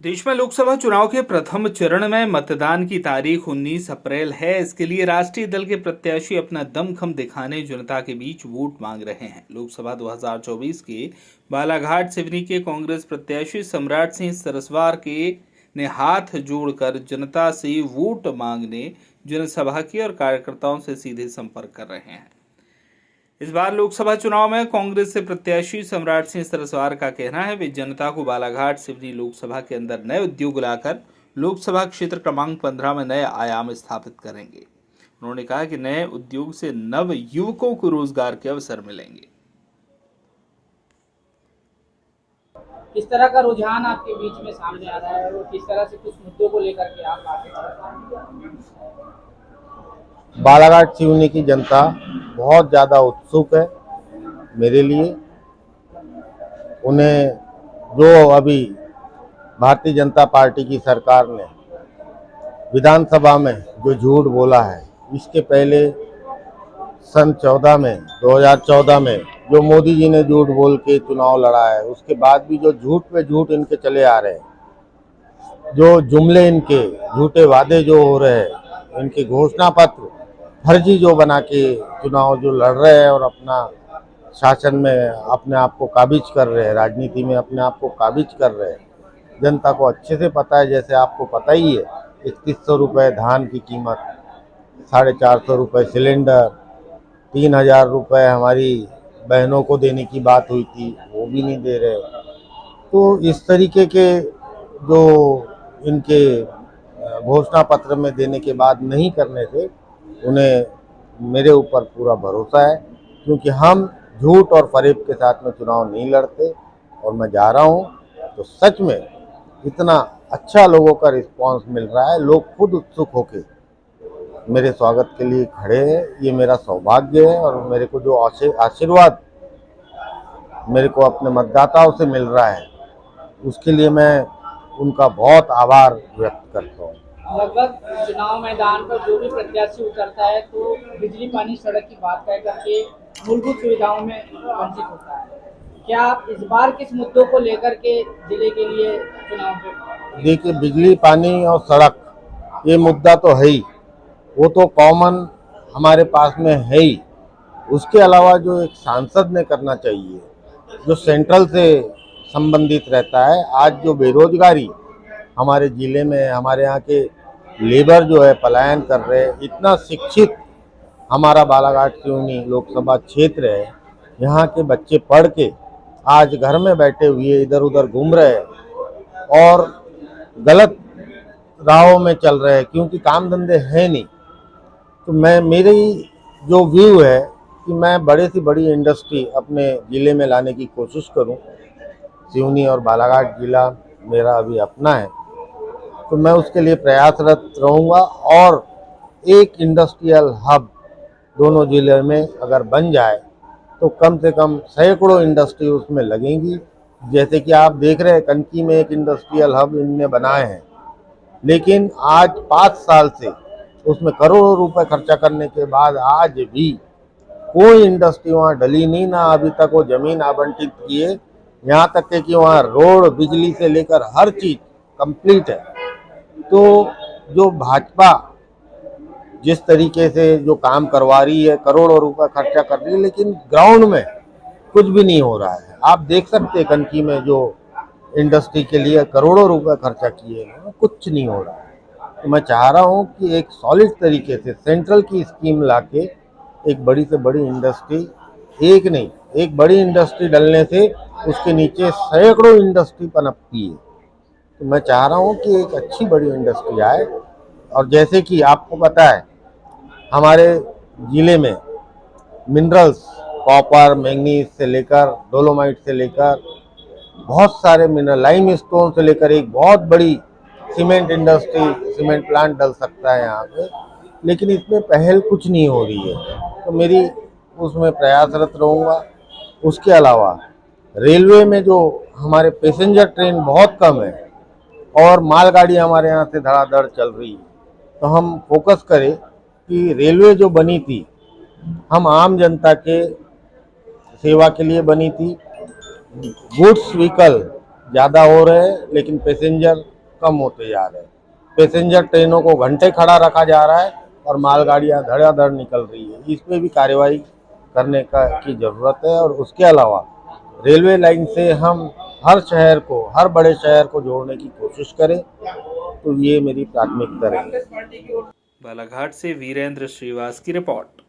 देश में लोकसभा चुनाव के प्रथम चरण में मतदान की तारीख 19 अप्रैल है। इसके लिए राष्ट्रीय दल के प्रत्याशी अपना दमखम दिखाने जनता के बीच वोट मांग रहे हैं। लोकसभा 2024 के बालाघाट सिवनी के कांग्रेस प्रत्याशी सम्राट सिंह सरस्वार के ने हाथ जोड़कर जनता से वोट मांगने जनसभा की और कार्यकर्ताओं से सीधे संपर्क कर रहे हैं। इस बार लोकसभा चुनाव में कांग्रेस से प्रत्याशी सम्राट सिंह सरस्वार का कहना है वे जनता को बालाघाट सिवनी लोकसभा के अंदर नए उद्योग लाकर लोकसभा क्षेत्र क्रमांक 15 में नए आयाम स्थापित करेंगे। उन्होंने कहा कि नए उद्योग से नव युवकों को रोजगार के अवसर मिलेंगे। किस तरह का रुझान आपके बीच में सामने आ रहा है और किस तरह से कुछ मुद्दों को लेकर के आप आगे? बालाघाट सिवनी की जनता बहुत ज़्यादा उत्सुक है मेरे लिए। उन्हें जो अभी भारतीय जनता पार्टी की सरकार ने विधानसभा में जो झूठ बोला है, इसके पहले सन 2014 में जो मोदी जी ने झूठ बोल के चुनाव लड़ा है, उसके बाद भी जो झूठ पे झूठ इनके चले आ रहे हैं, जो जुमले इनके झूठे वादे जो हो रहे हैं, इनके घोषणा पत्र फर्जी जो बना के चुनाव जो लड़ रहे हैं और अपना शासन में अपने आप को काबिज कर रहे हैं, राजनीति में अपने आप को काबिज कर रहे हैं। जनता को अच्छे से पता है, जैसे आपको पता ही है 3100 रुपये धान की कीमत, 450 रुपये सिलेंडर, 3000 रुपये हमारी बहनों को देने की बात हुई थी, वो भी नहीं दे रहे। तो इस तरीके के जो इनके घोषणा पत्र में देने के बाद नहीं करने से उन्हें मेरे ऊपर पूरा भरोसा है, क्योंकि हम झूठ और फरेब के साथ में चुनाव नहीं लड़ते। और मैं जा रहा हूं तो सच में इतना अच्छा लोगों का रिस्पांस मिल रहा है, लोग खुद उत्सुक होके मेरे स्वागत के लिए खड़े हैं। ये मेरा सौभाग्य है और मेरे को जो आशीर्वाद मेरे को अपने मतदाताओं से मिल रहा है, उसके लिए मैं उनका बहुत आभार व्यक्त करता हूँ। लगभग चुनाव मैदान पर जो भी प्रत्याशी उतरता है तो बिजली पानी सड़क की बात कह करके मूलभूत सुविधाओं में वंचित होता है। क्या आप इस बार किस मुद्दों को लेकर के जिले के लिए चुनाव में? देखिए, बिजली पानी और सड़क ये मुद्दा तो है ही, वो तो कॉमन हमारे पास में है ही। उसके अलावा जो एक सांसद ने करना चाहिए, जो सेंट्रल से संबंधित रहता है, आज जो बेरोजगारी हमारे ज़िले में, हमारे यहाँ के लेबर जो है पलायन कर रहे हैं, इतना शिक्षित हमारा बालाघाट सिवनी लोकसभा क्षेत्र है, यहाँ के बच्चे पढ़ के आज घर में बैठे हुए इधर उधर घूम रहे हैं और गलत राहों में चल रहे हैं, क्योंकि काम धंधे हैं नहीं। तो मेरी जो व्यू है कि मैं बड़े से बड़ी इंडस्ट्री अपने ज़िले में लाने की कोशिश करूं। सिवनी और बालाघाट ज़िला मेरा अभी अपना है, तो मैं उसके लिए प्रयासरत रहूँगा। और एक इंडस्ट्रियल हब दोनों ज़िले में अगर बन जाए तो कम से कम सैकड़ों इंडस्ट्री उसमें लगेंगी। जैसे कि आप देख रहे हैं, कनकी में एक इंडस्ट्रियल हब इनने बनाए हैं, लेकिन आज 5 साल से उसमें करोड़ों रुपए खर्चा करने के बाद आज भी कोई इंडस्ट्री वहाँ डली नहीं, ना अभी तक वो ज़मीन आवंटित किए। यहाँ तक कि वहाँ रोड, बिजली से लेकर हर चीज़ कंप्लीट है। तो जो भाजपा जिस तरीके से जो काम करवा रही है, करोड़ों रुपए खर्चा कर रही है, लेकिन ग्राउंड में कुछ भी नहीं हो रहा है। आप देख सकते हैं कनकी में जो इंडस्ट्री के लिए करोड़ों रुपए खर्चा किए हैं, कुछ नहीं हो रहा है। तो मैं चाह रहा हूँ कि एक सॉलिड तरीके से सेंट्रल की स्कीम लाके एक बड़ी से बड़ी इंडस्ट्री, एक नहीं, एक बड़ी इंडस्ट्री डलने से उसके नीचे सैकड़ों इंडस्ट्री पनपती है। तो मैं चाह रहा हूँ कि एक अच्छी बड़ी इंडस्ट्री आए। और जैसे कि आपको पता है, हमारे ज़िले में मिनरल्स, कॉपर, मैंगनीज से लेकर डोलोमाइट से लेकर बहुत सारे मिनरल, लाइम स्टोन से लेकर एक बहुत बड़ी सीमेंट इंडस्ट्री, सीमेंट प्लांट डल सकता है यहाँ पे, लेकिन इसमें पहल कुछ नहीं हो रही है। तो मेरी उसमें प्रयासरत रहूँगा। उसके अलावा रेलवे में जो हमारे पैसेंजर ट्रेन बहुत कम है और मालगाड़ी हमारे यहाँ से धड़ाधड़ चल रही है, तो हम फोकस करें कि रेलवे जो बनी थी, हम आम जनता के सेवा के लिए बनी थी। गुड्स व्हीकल ज़्यादा हो रहे हैं, लेकिन पैसेंजर कम होते जा रहे हैं। पैसेंजर ट्रेनों को घंटे खड़ा रखा जा रहा है और मालगाड़ियां धड़ाधड़ निकल रही है। इस पे भी कार्रवाई करने की जरूरत है। और उसके अलावा रेलवे लाइन से हम हर शहर को, हर बड़े शहर को जोड़ने की कोशिश करें, तो ये मेरी प्राथमिकता रहेगी। बालाघाट से वीरेंद्र श्रीवास की रिपोर्ट।